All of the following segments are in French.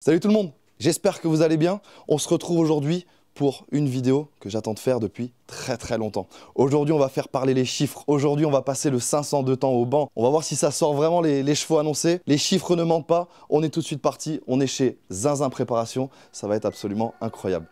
Salut tout le monde, j'espère que vous allez bien. On se retrouve aujourd'hui pour une vidéo que j'attends de faire depuis très longtemps. Aujourd'hui, on va faire parler les chiffres. Aujourd'hui, on va passer le 500 de temps au banc. On va voir si ça sort vraiment les chevaux annoncés. Les chiffres ne mentent pas. On est tout de suite parti. On est chez Zinzin Préparation. Ça va être absolument incroyable.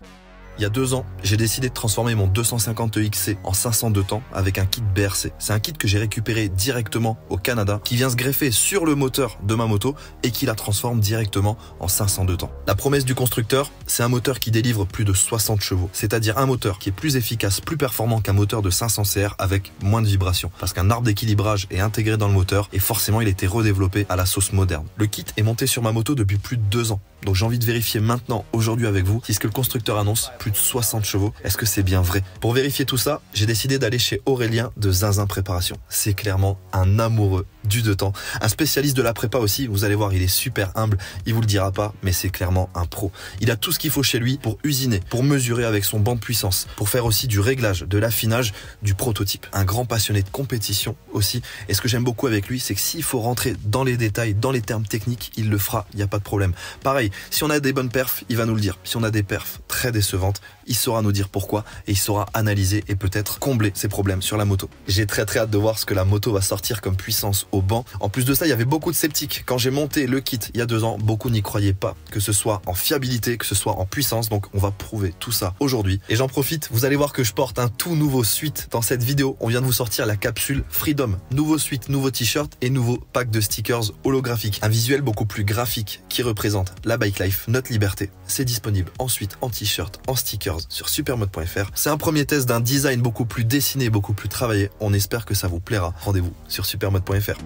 Il y a 2 ans, j'ai décidé de transformer mon 250 XC en 500 de temps avec un kit BRC. C'est un kit que j'ai récupéré directement au Canada, qui vient se greffer sur le moteur de ma moto et qui la transforme directement en 500 de temps. La promesse du constructeur, c'est un moteur qui délivre plus de 60 chevaux, c'est-à-dire un moteur qui est plus efficace, plus performant qu'un moteur de 500 CR avec moins de vibrations, parce qu'un arbre d'équilibrage est intégré dans le moteur et forcément il a été redéveloppé à la sauce moderne. Le kit est monté sur ma moto depuis plus de 2 ans, donc j'ai envie de vérifier maintenant, aujourd'hui avec vous, si ce que le constructeur annonce, plus de 60 chevaux, est-ce que c'est bien vrai? Pour vérifier tout ça, j'ai décidé d'aller chez Aurélien de Zinzin Préparation. C'est clairement un amoureux du 2 temps, un spécialiste de la prépa aussi. Vous allez voir, il est super humble, il vous le dira pas, mais c'est clairement un pro. Il a tout ce qu'il faut chez lui pour usiner, pour mesurer avec son banc de puissance, pour faire aussi du réglage, de l'affinage, du prototype. Un grand passionné de compétition aussi. Et ce que j'aime beaucoup avec lui, c'est que s'il faut rentrer dans les détails, dans les termes techniques, il le fera, il n'y a pas de problème. Pareil, si on a des bonnes perfs, il va nous le dire. Si on a des perfs très décevantes, il saura nous dire pourquoi et il saura analyser et peut-être combler ses problèmes sur la moto. J'ai très hâte de voir ce que la moto va sortir comme puissance au banc. En plus de ça, il y avait beaucoup de sceptiques. Quand j'ai monté le kit il y a 2 ans, beaucoup n'y croyaient pas, que ce soit en fiabilité, que ce soit en puissance. Donc on va prouver tout ça aujourd'hui. Et j'en profite, vous allez voir que je porte un tout nouveau suite dans cette vidéo. On vient de vous sortir la capsule Freedom. Nouveau suite, nouveau t-shirt et nouveau pack de stickers holographiques. Un visuel beaucoup plus graphique qui représente la bike life, notre liberté. C'est disponible ensuite en t-shirt, en stickers sur supermode.fr. C'est un premier test d'un design beaucoup plus dessiné, beaucoup plus travaillé. On espère que ça vous plaira. Rendez-vous sur supermode.fr.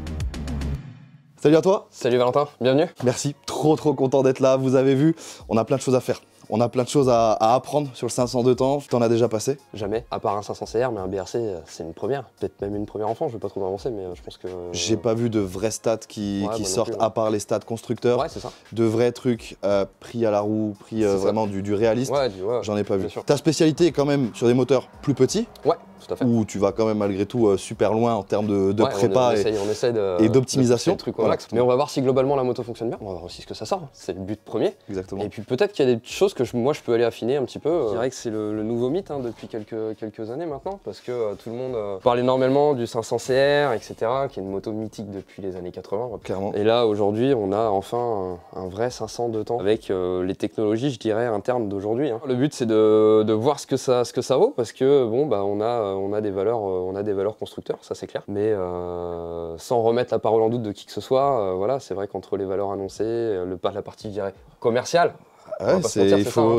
Salut à toi. Salut Valentin, bienvenue. Merci, trop content d'être là. Vous avez vu, on a plein de choses à faire. On a plein de choses à apprendre sur le 500 de temps. T'en as déjà passé? Jamais, à part un 500 CR, mais un BRC, c'est une première. Peut-être même une première enfant, je vais pas trop m'avancer, mais je pense que... J'ai pas vu de vrais stats qui sortent, à part les stats constructeurs. Ouais, c'est ça. De vrais trucs pris à la roue, pris vraiment du réaliste. Ouais, j'en ai pas vu. Sûr. Ta spécialité est quand même sur des moteurs plus petits. Ouais, tout à fait. Où tu vas quand même malgré tout super loin en termes de prépa on essaie et d'optimisation. Mais on va voir si globalement la moto fonctionne bien. On va voir aussi ce que ça sort. C'est le but premier. Exactement. Et puis peut-être qu'il y a des choses que moi je peux aller affiner un petit peu. Je dirais que c'est le nouveau mythe depuis quelques années maintenant, parce que tout le monde parle énormément du 500 CR, etc., qui est une moto mythique depuis les années 80. Clairement. Et là aujourd'hui on a enfin un vrai 500 de temps avec les technologies, je dirais, internes d'aujourd'hui. Le but c'est de voir ce que ça vaut, parce que bon bah on a des valeurs constructeurs, ça c'est clair. Mais sans remettre la parole en doute de qui que ce soit, voilà, c'est vrai qu'entre les valeurs annoncées, la partie, je dirais, commerciale. Ouais,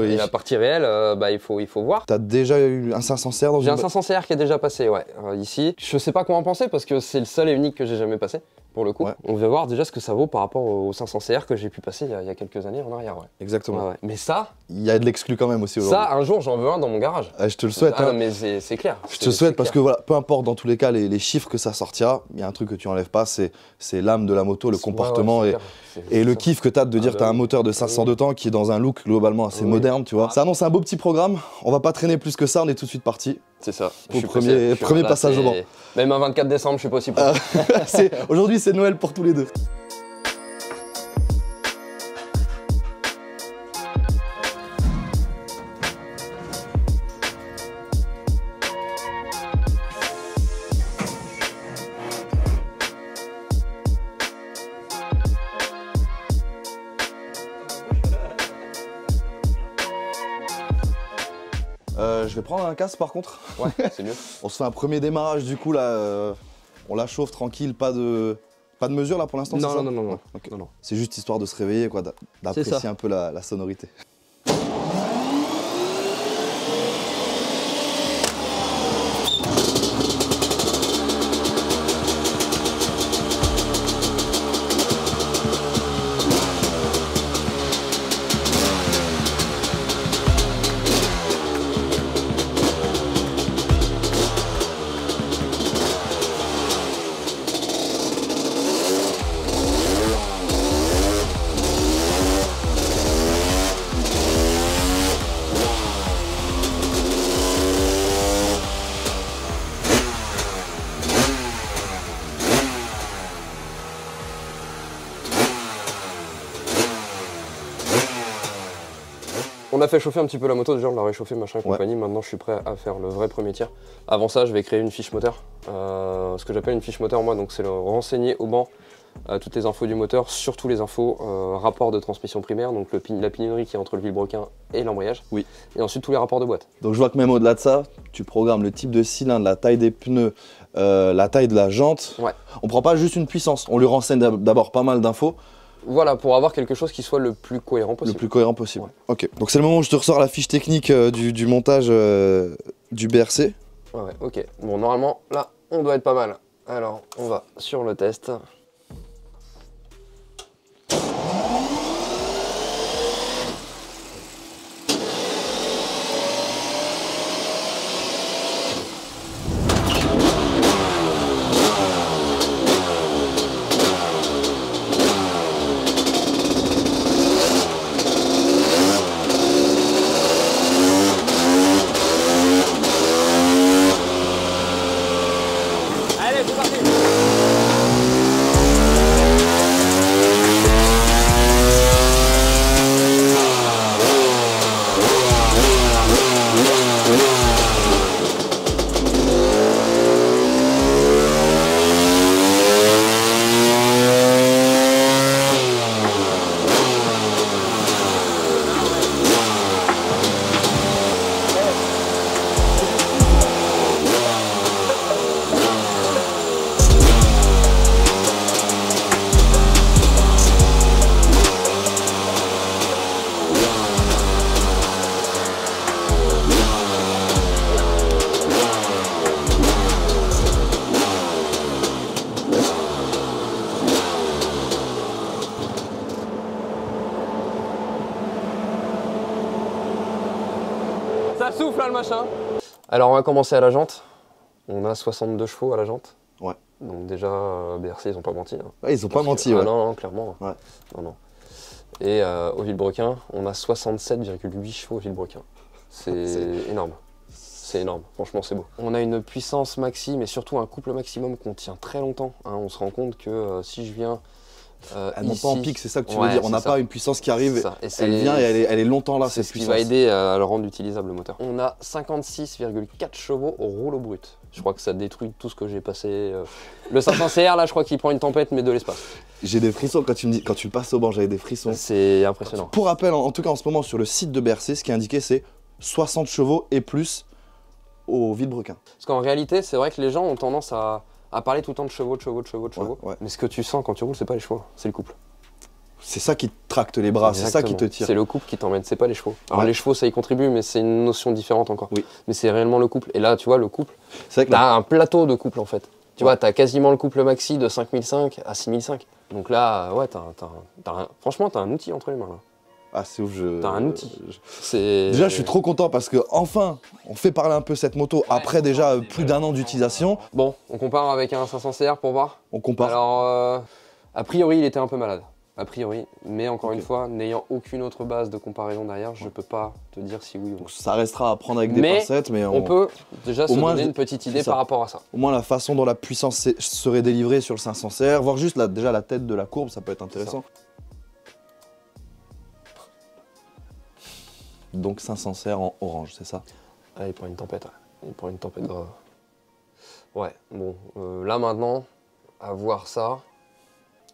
et la partie réelle, il faut voir. T'as déjà eu un 500 CR dans une... J'ai un 500 CR qui est déjà passé, ouais, ici. Je sais pas quoi en penser parce que c'est le seul et unique que j'ai jamais passé, pour le coup. Ouais. On va voir déjà ce que ça vaut par rapport au 500 CR que j'ai pu passer il y a quelques années en arrière, ouais. Exactement. Ouais. Mais ça... Il y a de l'exclu quand même aussi aujourd'hui. Ça, un jour, j'en veux un dans mon garage. Je te le souhaite. Non, mais c'est clair. Je te souhaite parce que voilà, peu importe dans tous les cas les chiffres que ça sortira, il y a un truc que tu enlèves pas, c'est l'âme de la moto, le comportement et le kiff que tu as de dire que tu as un moteur de 500 de temps qui est dans un look globalement assez moderne, tu vois. Ça annonce un beau petit programme, on va pas traîner plus que ça, on est tout de suite parti. C'est ça. Pour le premier passage au banc. Même un 24 décembre, je suis pas aussi prêt. Aujourd'hui, c'est Noël pour tous les deux. Je vais prendre un casque par contre. Ouais, c'est mieux. On se fait un premier démarrage du coup là, on la chauffe tranquille, pas de mesure là pour l'instant. Non. Okay. Non. C'est juste histoire de se réveiller quoi, d'apprécier un peu la sonorité. On a fait chauffer un petit peu la moto, déjà on l'a réchauffé, machin et compagnie. Maintenant je suis prêt à faire le vrai premier tir. Avant ça, je vais créer une fiche moteur. Ce que j'appelle une fiche moteur, moi, donc c'est le renseigner au banc toutes les infos du moteur, surtout les infos rapport de transmission primaire, donc la pignonnerie qui est entre le vilebrequin et l'embrayage. Oui. Et ensuite tous les rapports de boîte. Donc je vois que même au-delà de ça, tu programmes le type de cylindre, la taille des pneus, la taille de la jante. Ouais. On prend pas juste une puissance, on lui renseigne d'abord pas mal d'infos. Voilà, pour avoir quelque chose qui soit le plus cohérent possible. Le plus cohérent possible. Ouais. Ok, donc c'est le moment où je te ressors la fiche technique du montage du BRC. Ouais, ok. Bon, normalement, là, on doit être pas mal. Alors, on va sur le test. Allez, c'est parti! Ça souffle là le machin. Alors on va commencer à la jante. On a 62 chevaux à la jante. Ouais. Donc déjà BRC ils ont pas menti. Hein. Ouais, ils ont pas menti, Ah ouais. non, clairement. Ouais. Non, non. Et au vilebrequin, on a 67,8 chevaux au vilebrequin. C'est énorme. C'est énorme, franchement c'est beau. On a une puissance maxi, mais surtout un couple maximum qu'on tient très longtemps. Hein. On se rend compte que si je viens Elle monte ici, pas en pic, c'est ça que tu veux ouais, dire. On c'est n'a ça. pas une puissance qui arrive, C'est ça. Et elle vient et elle est longtemps là, c'est cette ce qui puissance. va aider à le rendre utilisable le moteur. On a 56,4 chevaux au rouleau brut. Je crois que ça détruit tout ce que j'ai passé. Le 500 CR là, je crois qu'il prend une tempête mais de l'espace. J'ai des frissons quand tu me dis, quand tu le passes au banc, j'avais des frissons. C'est impressionnant. Pour rappel, en tout cas en ce moment sur le site de BRC, ce qui est indiqué c'est 60 chevaux et plus au vilebrequin. Parce qu'en réalité, c'est vrai que les gens ont tendance à parler tout le temps de chevaux, Ouais. Mais ce que tu sens quand tu roules, c'est pas les chevaux, c'est le couple. C'est ça qui te tracte les bras, c'est ça qui te tire. C'est le couple qui t'emmène, c'est pas les chevaux. Alors Ouais. les chevaux, ça y contribue, mais c'est une notion différente encore. Oui. Mais c'est réellement le couple. Et là, tu vois, le couple, C'est vrai que t'as un plateau de couple en fait. Tu Ouais. vois, t'as quasiment le couple maxi de 5005 à 6005. Donc là, ouais, franchement, t'as un outil entre les mains là. Ah, c'est ouf, T'as un outil. Déjà, je suis trop content parce que enfin, on fait parler un peu cette moto après déjà plus d'un an d'utilisation. Bon, on compare avec un 500 CR pour voir. On compare. Alors, a priori, il était un peu malade. A priori, mais encore Ok. une fois, n'ayant aucune autre base de comparaison derrière, je peux pas te dire si oui ou non. Donc ça restera à prendre avec des Mais pincettes, mais On peut déjà se moins, donner je- une petite c'est idée ça. par rapport à ça. au moins la façon dont la puissance serait délivrée sur le 500 CR, voir juste déjà la tête de la courbe, ça peut être intéressant. Donc 500 CR en orange, c'est ça? Ah, il prend une tempête, ouais. Il prend une tempête grave. Ouais, bon, là maintenant, à voir ça,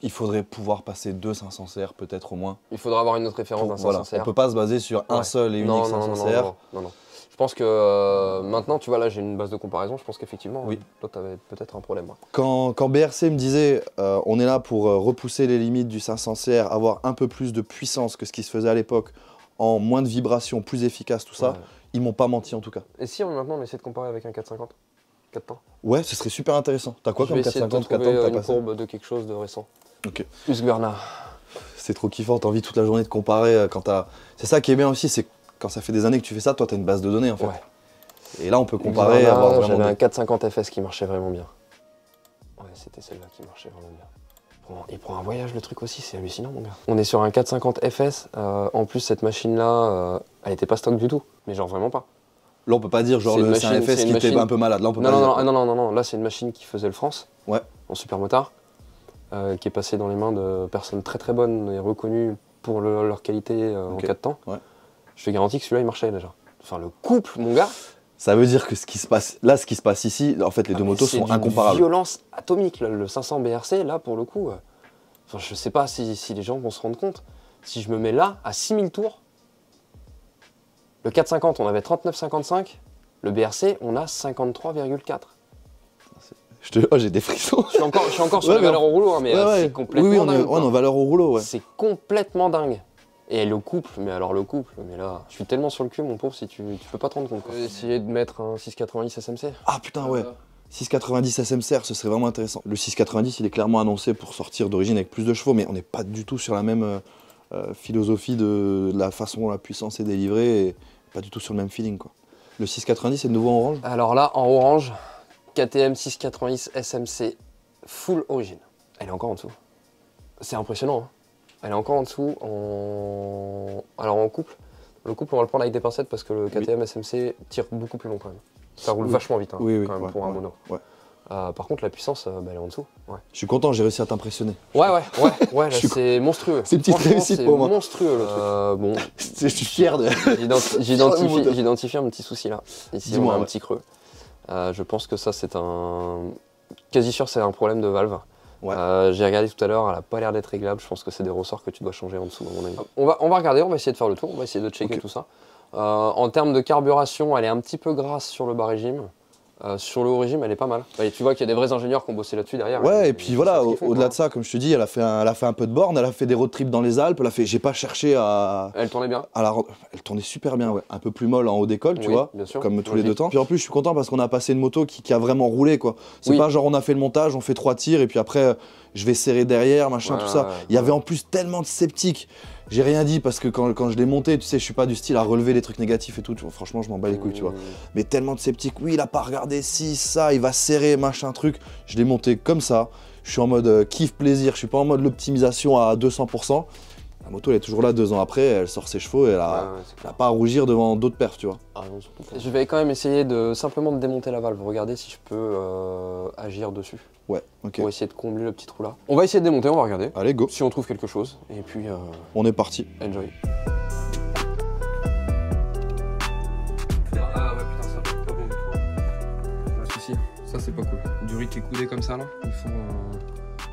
Il faudrait pouvoir passer deux 500 CR peut-être au moins. il faudra avoir une autre référence d'un 500 Voilà, CR. on peut pas se baser sur un Ouais. seul et unique Non, 500 non, CR. non. Je pense que maintenant, tu vois, là j'ai une base de comparaison, je pense qu'effectivement, Oui. toi t'avais peut-être un problème. Ouais. Quand BRC me disait on est là pour repousser les limites du 500 CR, avoir un peu plus de puissance que ce qui se faisait à l'époque, en moins de vibrations, plus efficace, tout ça, Ouais. ils m'ont pas menti en tout cas. Et si maintenant on essaie de comparer avec un 450 4 temps. Ouais, ce serait super intéressant. T'as quoi Je comme vais essayer de 450 te 4 temps que trouver t'as une passé? courbe de quelque chose de récent. Ok. Husqvarna. C'est trop kiffant, t'as envie toute la journée de comparer quand t'as... C'est ça qui est bien aussi, c'est quand ça fait des années que tu fais ça, toi t'as une base de données en fait. Ouais. Et là on peut comparer, Husqvarna, avoir vraiment... j'avais des- un 450 FS qui marchait vraiment bien. Ouais, c'était celle-là qui marchait vraiment bien. Il prend un voyage le truc aussi, c'est hallucinant mon gars. On est sur un 450 FS, en plus cette machine-là, elle était pas stock du tout, mais genre vraiment pas. Là on peut pas dire genre C'est une c'est un machine- FS c'est qui une était machine- un peu malade, là on peut Non, pas non, dire. non, non, non, non, là c'est une machine qui faisait le France, Ouais. en super motard, qui est passée dans les mains de personnes très très bonnes et reconnues pour leur qualité en Ok. 4 temps. Ouais. Je te garantis que celui-là, il marchait déjà. Enfin, le couple, mon gars. Ça veut dire que ce qui se passe ici, en fait, les deux motos sont incomparables. C'est une violence atomique, là, le 500 BRC, là, pour le coup. Enfin, je sais pas si les gens vont se rendre compte. Si je me mets là, à 6000 tours, le 450, on avait 39,55. Le BRC, on a 53,4. J'ai des frissons. Je suis encore sur la valeur au rouleau, hein, mais c'est complètement dingue. dingue. On est en valeur au rouleau, ouais. C'est complètement dingue. Et le couple, mais là, je suis tellement sur le cul, mon pauvre, si tu peux pas te rendre compte. Essayer de mettre un 690 SMC. Ah putain, ouais. 690 SMCR, ce serait vraiment intéressant. Le 690, il est clairement annoncé pour sortir d'origine avec plus de chevaux, mais on n'est pas du tout sur la même philosophie de la façon dont la puissance est délivrée, et pas du tout sur le même feeling, quoi. Le 690, c'est le nouveau en orange? Alors là, en orange, KTM 690 SMC full origine. Elle est encore en dessous. C'est impressionnant, hein. Elle est encore en dessous alors en couple. Le couple, on va le prendre avec des pincettes parce que le KTM SMC tire beaucoup plus long quand même. Ça roule vachement vite, hein, quand même, pour un mono. Ouais. Par contre, la puissance, elle est en dessous. Ouais. Je suis content, j'ai réussi à t'impressionner. Ouais, là, c'est monstrueux. C'est une petite réussite pour moi. C'est monstrueux, le truc. Bon. Je suis fier de... J'identifie un petit souci là. Ici, on a un petit creux. Je pense que ça, c'est un... Quasi sûr, c'est un problème de valve. Ouais. J'ai regardé tout à l'heure, elle n'a pas l'air d'être réglable. Je pense que c'est des ressorts que tu dois changer en dessous, à mon avis. On va regarder, on va essayer de faire le tour, on va essayer de checker tout ça. En termes de carburation, elle est un petit peu grasse sur le bas régime. Sur le haut régime, elle est pas mal. Et tu vois qu'il y a des vrais ingénieurs qui ont bossé là-dessus derrière. Ouais, et puis voilà, au-delà de ça, comme je te dis, elle a fait un peu de borne, elle a fait des road trips dans les Alpes, j'ai pas cherché à... Elle tournait bien. Elle tournait super bien, ouais. Un peu plus molle en haut d'école, tu vois, bien sûr, comme tous les 2 temps. Puis en plus, je suis content parce qu'on a passé une moto qui a vraiment roulé, quoi. C'est pas genre on a fait le montage, on fait 3 tirs, et puis après, je vais serrer derrière, machin, tout ça. Il y avait en plus tellement de sceptiques. J'ai rien dit parce que quand je l'ai monté, tu sais, je suis pas du style à relever les trucs négatifs et tout. Franchement, je m'en bats les couilles, tu vois. Mais tellement de sceptiques, oui, il a pas regardé si, ça, il va serrer, machin, truc. Je l'ai monté comme ça. Je suis en mode kiff, plaisir. Je suis pas en mode l'optimisation à 200%. La moto, elle est toujours là 2 ans après. Elle sort ses chevaux et elle a pas à rougir devant d'autres perfs, tu vois. Ah non, surtout pas. Je vais quand même essayer simplement de démonter la valve. Regardez si je peux agir dessus. Ouais, ok. Pour essayer de combler le petit trou là. On va essayer de démonter, on va regarder. Allez, go. Si on trouve quelque chose. Et puis... on est parti. Enjoy. Ah ouais, putain, ça pas bon du tout. Pas de soucis. Ça, c'est pas cool. Du riz qui est coudé comme ça, là,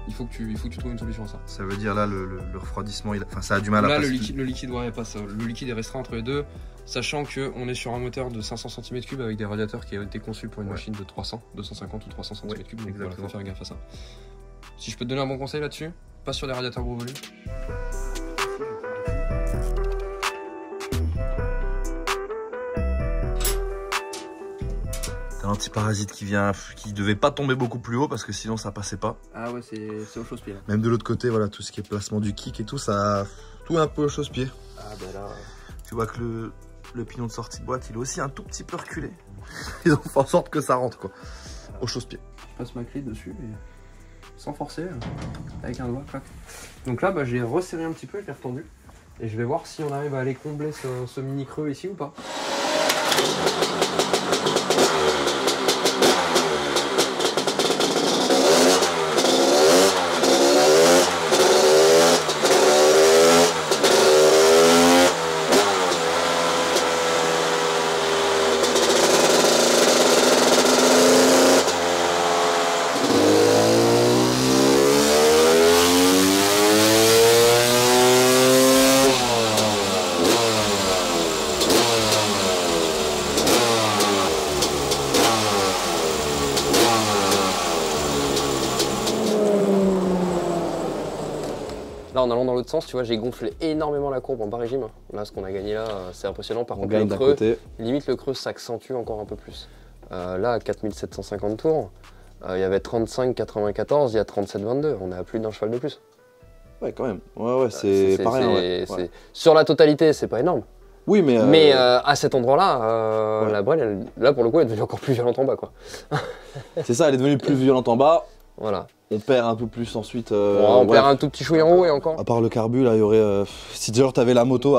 il faut que tu trouves une solution à ça. Ça veut dire là, le refroidissement, ça a du mal à passer. Là, le liquide, ouais, passe. Le liquide est restreint entre les deux. Sachant qu'on est sur un moteur de 500 cm3 avec des radiateurs qui ont été conçus pour une machine de 300, 250 ou 300 cm3, donc voilà, faut faire gaffe à ça. Si je peux te donner un bon conseil là-dessus, passe sur des radiateurs gros volume. T'as un petit parasite qui devait pas tomber beaucoup plus haut parce que sinon ça passait pas. Ah ouais, c'est au chausse-pied. Même de l'autre côté, voilà, tout ce qui est placement du kick et tout, ça... Tout un peu au chausse-pied. Ah bah là... Tu vois que le pignon de sortie de boîte, il est aussi un tout petit peu reculé. Ils ont fait en sorte que ça rentre, quoi. Au chausse-pied. Je passe ma clé dessus et sans forcer, avec un doigt, clac. Donc là, j'ai resserré un petit peu, je l'ai retendu. Et je vais voir si on arrive à aller combler ce mini creux ici ou pas. Là, en allant dans l'autre sens, tu vois, j'ai gonflé énormément la courbe en bas régime. Là, ce qu'on a gagné là, c'est impressionnant. Par contre, le creux, limite le creux s'accentue encore un peu plus. Là, à 4750 tours, il y avait 35,94, il y a 37,22. On est à plus d'un cheval de plus. Ouais, quand même. Ouais, c'est pareil. Ouais. Sur la totalité, c'est pas énorme. Oui, mais à cet endroit-là, la brêle, là, pour le coup, elle est devenue encore plus violente en bas, quoi. C'est ça, elle est devenue plus violente en bas. Voilà. On perd un peu plus ensuite. On perd un tout petit chouille en haut et encore. À part le carbu, là, il y aurait. Si genre t'avais la moto,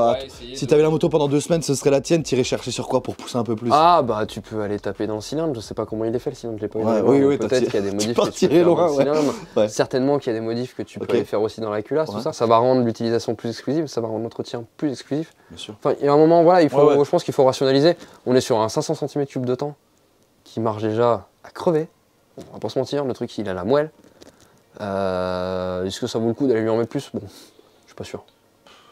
si t'avais la moto pendant 2 semaines, ce serait la tienne. T'irais chercher sur quoi pour pousser un peu plus? Ah bah tu peux aller taper dans le cylindre. Je sais pas comment il est fait le cylindre. Je l'ai pas eu. Oui, peut-être qu'il y a des modifs que tu peux tirer faire loin, dans le cylindre. Ouais. Certainement qu'il y a des modifs que tu peux aller faire aussi dans la culasse. Tout ça. Ça va rendre l'utilisation plus exclusive. Ça va rendre l'entretien plus exclusif. Bien sûr. Enfin, il y a un moment, voilà, il faut. Je pense qu'il faut rationaliser. On est sur un 500 cm3 de temps qui marche déjà à crever. On va pas se mentir. Le truc, il a la moelle. Est-ce que ça vaut le coup d'aller lui en mettre plus? Bon, je suis pas sûr.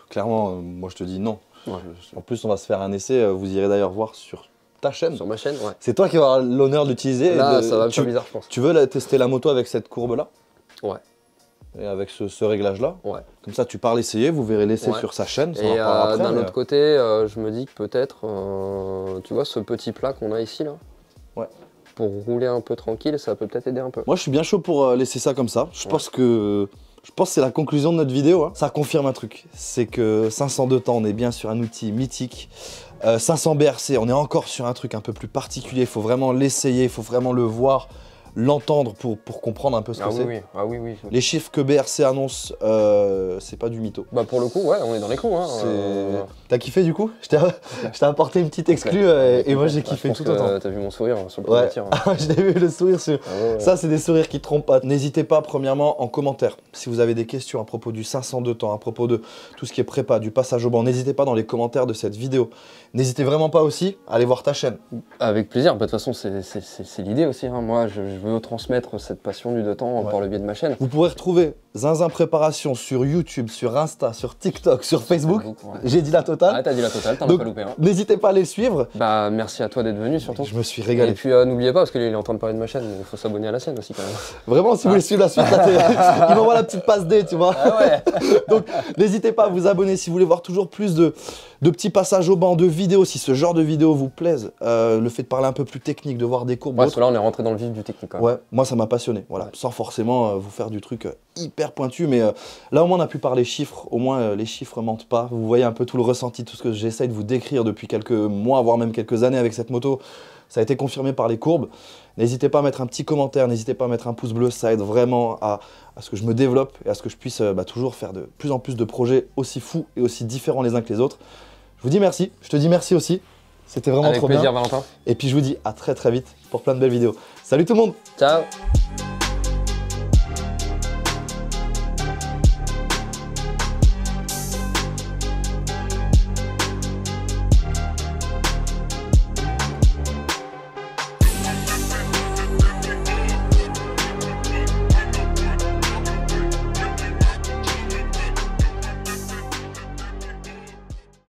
Clairement, moi je te dis non. Ouais, en plus, on va se faire un essai. Vous irez d'ailleurs voir sur ta chaîne. Sur ma chaîne, ouais. C'est toi qui vas avoir l'honneur d'utiliser. Là, ça va me faire bizarre, je pense. Tu veux tester la moto avec cette courbe-là? Ouais. Et avec ce réglage-là? Ouais. Comme ça, tu pars l'essayer, vous verrez l'essai sur sa chaîne. Ça et après, d'un autre côté, je me dis que peut-être, tu vois, ce petit plat qu'on a ici, là. Ouais. Pour rouler un peu tranquille, ça peut peut-être aider un peu. Moi, je suis bien chaud pour laisser ça comme ça. Je pense que c'est la conclusion de notre vidéo. Hein. Ça confirme un truc. C'est que 502 temps, on est bien sur un outil mythique. 500 BRC, on est encore sur un truc un peu plus particulier. Il faut vraiment l'essayer, il faut vraiment le voir, l'entendre pour comprendre un peu ce que c'est. Ah oui. Les chiffres que BRC annonce, c'est pas du mytho. Bah pour le coup, ouais, on est dans les clous. Hein. T'as kiffé du coup? Je t'ai apporté une petite exclue et moi j'ai kiffé tout autant. T'as vu mon sourire sur le premier tir. Je l'ai vu le sourire sur... Ça c'est des sourires qui trompent pas. N'hésitez pas premièrement en commentaire. Si vous avez des questions à propos du 502 temps, à propos de tout ce qui est prépa, du passage au banc, n'hésitez pas dans les commentaires de cette vidéo. N'hésitez vraiment pas aussi à aller voir ta chaîne. Avec plaisir, bah, de toute façon c'est l'idée aussi. Hein. Moi je veux transmettre cette passion du 2 temps par le biais de ma chaîne. Vous pourrez retrouver Zinzin Préparation sur YouTube, sur Insta, sur TikTok, sur Facebook. J'ai dit la totale. Ah, t'as dit la totale, t'en as pas loupé. Hein. N'hésitez pas à les suivre. Bah, merci à toi d'être venu surtout. Je me suis régalé. Et puis n'oubliez pas, parce qu'il est en train de parler de ma chaîne, il faut s'abonner à la sienne aussi quand même. Vraiment, si vous voulez suivre la suite, il m'envoie la petite passe D, tu vois. Ah ouais. Donc, n'hésitez pas à vous abonner si vous voulez voir toujours plus de petits passages au banc, de vidéos, si ce genre de vidéos vous plaise. Le fait de parler un peu plus technique, de voir des courbes. Ouais, parce que là, on est rentré dans le vif du technique. Quand même. Ouais, moi ça m'a passionné, voilà, sans forcément vous faire du truc hyper pointu, mais là au moins on a pu parler chiffres, au moins les chiffres mentent pas, vous voyez un peu tout le ressenti, tout ce que j'essaye de vous décrire depuis quelques mois, voire même quelques années avec cette moto, ça a été confirmé par les courbes. N'hésitez pas à mettre un petit commentaire, n'hésitez pas à mettre un pouce bleu, ça aide vraiment à ce que je me développe et à ce que je puisse toujours faire de plus en plus de projets aussi fous et aussi différents les uns que les autres. Je vous dis merci, je te dis merci aussi. C'était vraiment trop bien. Avec plaisir, Valentin. Et puis je vous dis à très vite pour plein de belles vidéos. Salut tout le monde. Ciao.